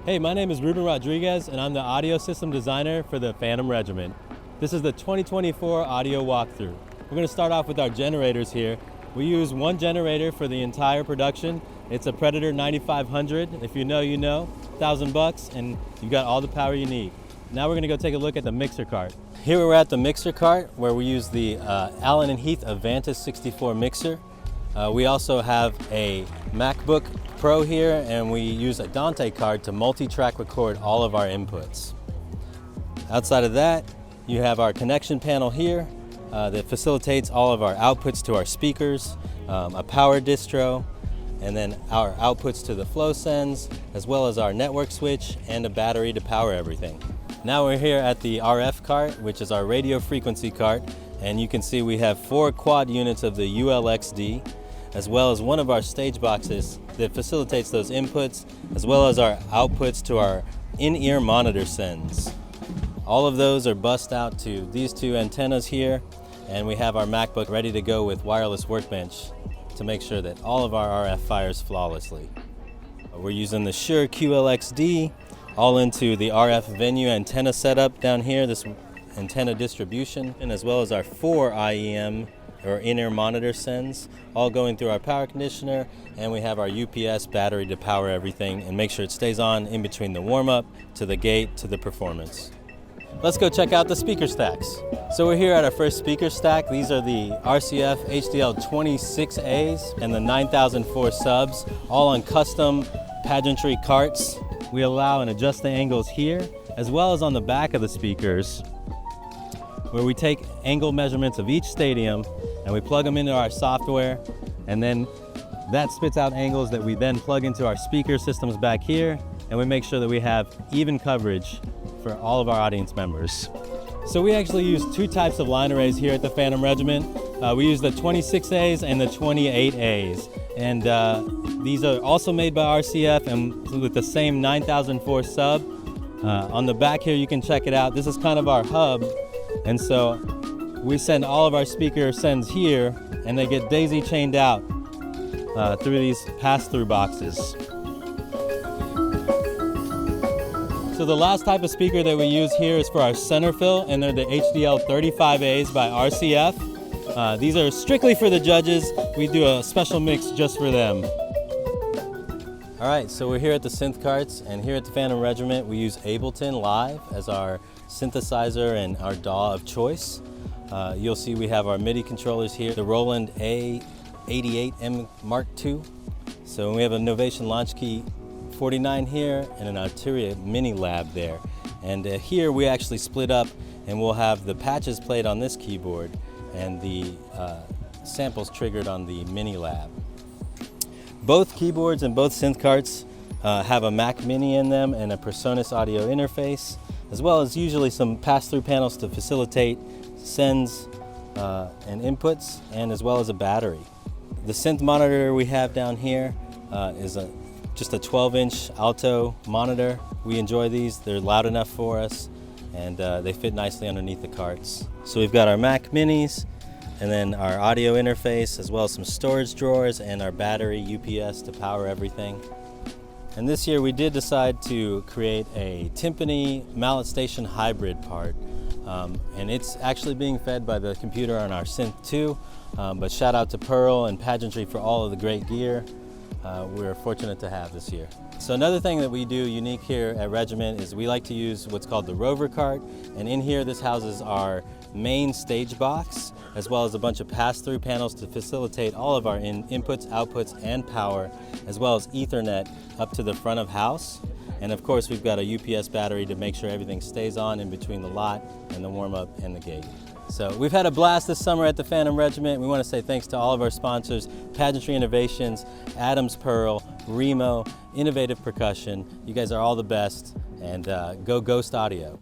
Hey, my name is Ruben Rodriguez, and I'm the audio system designer for the Phantom Regiment. This is the 2024 audio walkthrough. We're going to start off with our generators here. We use one generator for the entire production. It's a Predator 9500. If you know, you know. $1,000 and you've got all the power you need. Now we're going to go take a look at the mixer cart. Here we're at the mixer cart where we use the Allen & Heath Avantis 64 mixer. We also have a MacBook Pro here, and we use a Dante card to multi-track record all of our inputs. Outside of that, you have our connection panel here that facilitates all of our outputs to our speakers, a power distro, and then our outputs to the flow sends, as well as our network switch and a battery to power everything. Now we're here at the RF cart, which is our radio frequency cart, and you can see we have 4 quad units of the ULXD, as well as one of our stage boxes that facilitates those inputs, as well as our outputs to our in-ear monitor sends. All of those are bussed out to these 2 antennas here, and we have our MacBook ready to go with wireless workbench to make sure that all of our RF fires flawlessly. We're using the Shure QLXD all into the RF venue antenna setup down here, this antenna distribution, and as well as our 4 IEM or in-ear monitor sends, all going through our power conditioner, and we have our UPS battery to power everything and make sure it stays on in between the warm-up to the gate to the performance. Let's go check out the speaker stacks. So we're here at our first speaker stack. These are the RCF HDL 26As and the 9004 subs, all on custom Pageantry carts. We allow and adjust the angles here, as well as on the back of the speakers, where we take angle measurements of each stadium and we plug them into our software, and then that spits out angles that we then plug into our speaker systems back here, and we make sure that we have even coverage for all of our audience members. So we actually use 2 types of line arrays here at the Phantom Regiment. We use the 26As and the 28As, and these are also made by RCF and with the same 9004 sub. On the back here you can check it out. This is kind of our hub, and so we send all of our speaker sends here, and they get daisy chained out through these pass-through boxes. So the last type of speaker that we use here is for our center fill, and they're the HDL 35As by RCF. These are strictly for the judges. We do a special mix just for them. All right, so we're here at the Synth Carts, and here at the Phantom Regiment we use Ableton Live as our synthesizer and our DAW of choice. You'll see we have our MIDI controllers here, the Roland A88M Mark II. So we have a Novation Launch Key 49 here and an Arturia Mini Lab there. And here we actually split up, and we'll have the patches played on this keyboard and the samples triggered on the Mini Lab. Both keyboards and both synth carts have a Mac Mini in them and a PreSonus audio interface, as well as usually some pass-through panels to facilitate sends and inputs, and as well as a battery. The synth monitor we have down here is just a 12-inch Alto monitor. We enjoy these. They're loud enough for us, and they fit nicely underneath the carts. So we've got our Mac Minis, and then our audio interface, as well as some storage drawers and our battery UPS to power everything. And this year we did decide to create a timpani mallet station hybrid part. And it's actually being fed by the computer on our Synth 2, but shout out to Pearl and Pageantry for all of the great gear we're fortunate to have this year. So another thing that we do unique here at Regiment is we like to use what's called the Rover Cart, and in here this houses our main stage box, as well as a bunch of pass-through panels to facilitate all of our inputs, outputs, and power, as well as Ethernet up to the front of house. And of course we've got a UPS battery to make sure everything stays on in between the lot and the warm-up and the gate. So we've had a blast this summer at the Phantom Regiment. We want to say thanks to all of our sponsors, Pageantry Innovations, Adams Pearl, Remo, Innovative Percussion. You guys are all the best, and go Ghost Audio.